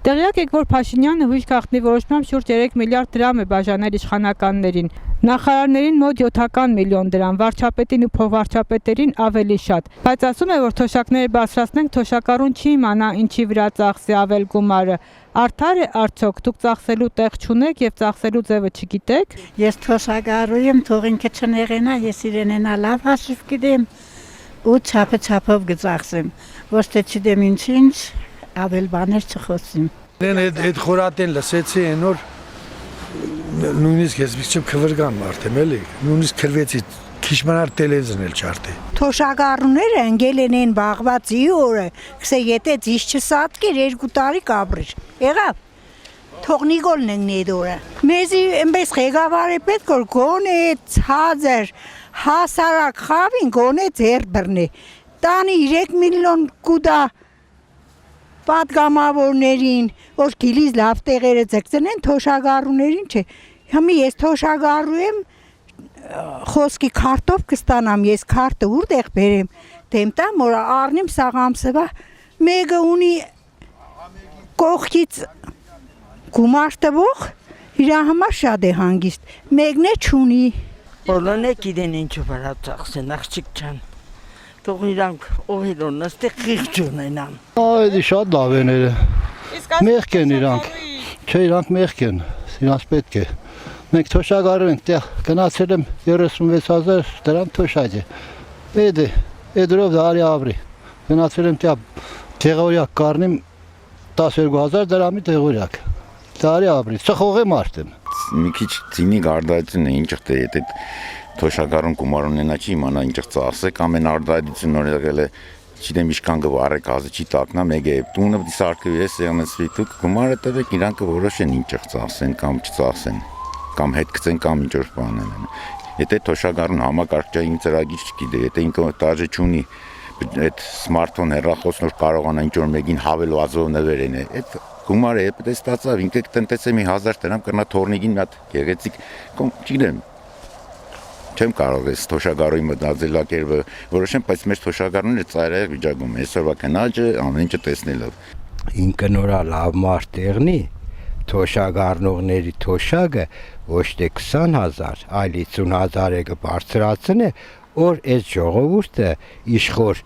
Տեղյակ եք, որ Փաշինյանը հույս գաղտնի որոշմամբ շուրջ 3 միլիարդ դրամ է բաժանել իշխանականներին, նախարարներին մոտ 7 միլիոն դրամ, վարչապետին ու փոխվարչապետերին ավելի շատ, բայց ասում է, որ թոշակները բարձրացնենք, թոշակառուն չի իմանա ինչի վրա ծախսի ավել գումարը, արդար է արդյոք, դուք ծախսելու տեղ չունեք եւ ծախսելու ձևը չգիտեք։ Ես թոշակառու եմ, թող ինքը չներենա, ես իրենենա լավ հաշիվ գիտեմ ու չափով գծախսեմ, ոչ թե չդեմ ինչ ավել բաներ չխոսեմ։ Այդ խորատեն լսեցի այնոր նույնիսկ ես չեմ քվրգան մարդեմ էլի, նույնիսկ քրվեցի քիչ մնար տելևիզիոն էլ չարտի։ Թոշակառուները ընկել են բաղվածի օրը, քսե եթե ձիզ չսատկեր 2 տարի կաբրիր։ Եղավ։ Թողնիկոլն են այդ օրը։ Մեզի այնպես ղեկավար է պետք որ գոնե ցածր հասարակ խավին գոնե ձեր բռնի։ Տանի 3 միլիոն կուտա պատգամավորներին, որ գիլիզ լավ տեղերը ձգցնեն, թոշակառուներին չէ։ Հիմա ես թոշակառու եմ, խոսքի քարտով կստանամ, ես քարտը որտեղ բերեմ, դեմ տամ, որ առնեմ սաղամսվա, մեկը ունի կողքից գումար տվող, իր համար շատ է հանգիստ, մեկն է չունի։ Բոլորն է գիտեն ինչու վրա ծախսեն, աղջիկ ջան։ Թող իրանք օհերոն նստեղ խիղճ ունենան։ Այդ շատ լավ են էլի։ Մեղք են իրանք։ Չէ, իրանք մեղք են, իրանք պետք է։ Մենք թոշակառու ենք, տեղ գնացել եմ 36,000 դրամ թոշակ է։ Այդ դրով դարի ապրի։ Գնացել եմ տեղորյակ կառնիմ 12,000 դրամի տեղորյակ։ Դարի ապրի, սխող եմ արդեն։ Մի քիչ ցինիկ արդարություն է, ինչ է եթե թոշակառուն գումար ունենա չի իմանա ինչ ծախսեք, ամեն արդարություն օրինակ է, չգիտեմ ինչքան գվառե կազը չի տակնա, մեկ է տունը պիտի սարքվի, ես եղնեցվի, դուք գումարը տվեք, իրանքը որոշեն ինչ ծախսեն կամ չծախսեն, կամ հետ գցեն կամ ինչ որ բան են։ Եթե թոշակառուն համակարգչային ծրագիր չգիտե, եթե ինքը տաժը չունի, այդ սմարթֆոն հեռախոսն որ կարողանա ինչ որ մեկին հավելվածով նվերեն է, այդ գումարը է պետք է ստացավ, ինքը տնտեսը մի 1000 դրամ կրնա թորնիկին մի հատ գեղեցիկ, չգիտեմ չեմ կարող ես թոշակառուի մտածելակերպը որոշեմ, բայց մեր թոշակառուները ծայրահեղ վիճակում են, այսօրվա քնաճը ամեն ինչը տեսնելով։ Ինքը նորա լավ մարդ եղնի, թոշակառնողների թոշակը ոչ թե 20,000, այլ 50,000 է կբարձրացնե, որ այս ժողովուրդը իշխոր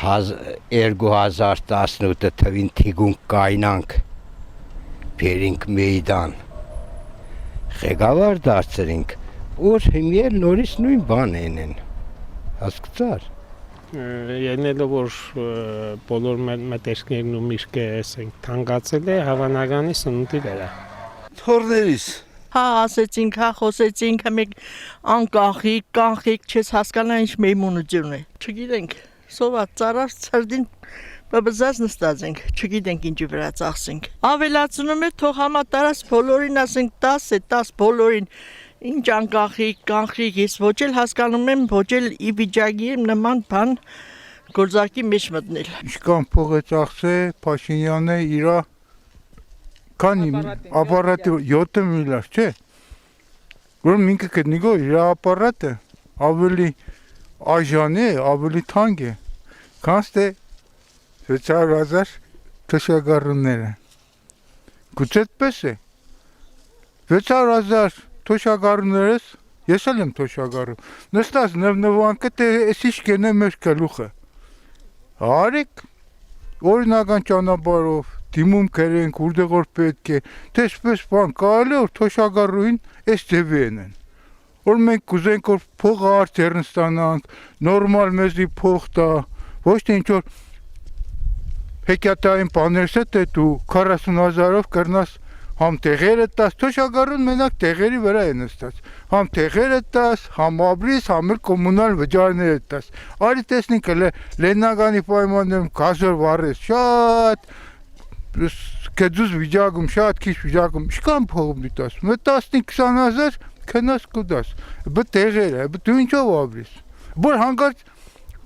2018 թվին թիգուն կայնանք, բերինք մեյդան, ղեկավար դարձրինք, որ հիմի էլ նորից նույն բան են, հասկացար։ Ելնելով որ բոլոր մտերքներն ու միշկը ասենք թանկացել է, հավանականի սնունդի վրա։ Թորներից հա ասեցինք, հա խոսեցինք, մեկ կանխիկ չես հասկանա ինչ մեյմունություն է։ Չգիտենք, սոված ծարար ցրդին բաբզած նստած ենք, չգիտենք ինչի վրա ծախսենք։ Ավելացնում է թող համատարած բոլորին ասենք 10 է, 10 բոլորին ինչ կանխիկ, ես ոչ էլ հասկանում եմ, ոչ էլ ի վիճակի եմ նման բան գործարքի մեջ մտնել։ Ինչքան փող է ծախսել Փաշինյանը իրա քանի ապարատը 7 միլիարդ, չէ։ Որ ինքը գտնի գո իր ապարատը ավելի այժան է, ավելի թանկ է։ Քանց թե 600,000 թոշակառուները։ Գուցե այդպես է։ 600,000 թոշակառուներս, ես էլ եմ թոշակառու, նստած նվնվանքը թե ես ինչ կենե մեր գլուխը։ Արեք, օրինական ճանապարհով, դիմում կերենք, որտեղ որ պետք է, թե այսպես բան կարելի է որ թոշակառուին այս ձևի ենեն։ Որ մենք կուզենք որ փողը արդեն ստանանք, նորմալ մեզի փող տա, ոչ թե ինչ որ հեքիաթային բաներս է թե դու 40,000-ով կրնաս համ տեղերը տաս, թոշակառուն մենակ տեղերի վրա է նստած, համ տեղերը տաս, համ ապրիս, համ էլ կոմունալ վճարները տաս։ Արի տեսնինք Լեննագանի պայմաններում գազոր վառես շատ, կեդուզ վիճակում, շատ քիչ վիճակում, ինչքան փող դիտաս, 15-20,000 քնաս կուտաս, բը տեղերը, բը դու ինչով ապրիս։ Որ հանկարծ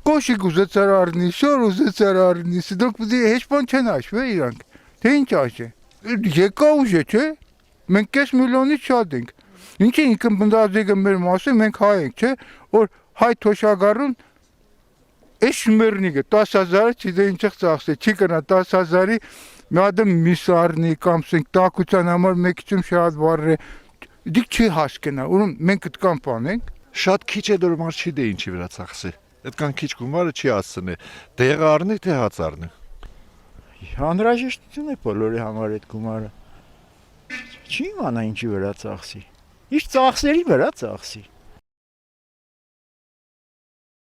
կոշիկ ուզեցար առնի, շոր ուզեցար առնի, դուք պիտի հեչ բան չեն հաշվի իրանք, թե ինչ աշե։ Եկա ուժ է, չէ, մենք կես միլիոնից շատ ենք, ինչի ինքը բնդազեգը մեր մասը մենք հայ ենք, չէ, որ հայ թոշակառուն այս շմերնիկը 10,000-ը չիդե ինչեղ ծախսե, չի կնա 10,000-ի մի հատ միս առնի կամ ասենք տակության համար մեկիցում շատ վառ է։ Դիք չի հաշկենա, ուրեմն մենք այդքան բանենք։ Շատ քիչ է դեռ մարդ չի դե ինչի վրա ծախսի։ Այդքան քիչ գումարը չի հասցնի։ Դեղը առնի թե հաց առնի։ Անհրաժեշտություն է բոլորի համար այդ գումարը։ Չի իմանա ինչի վրա ծախսի։ Ինչ ծախսերի վրա ծախսի։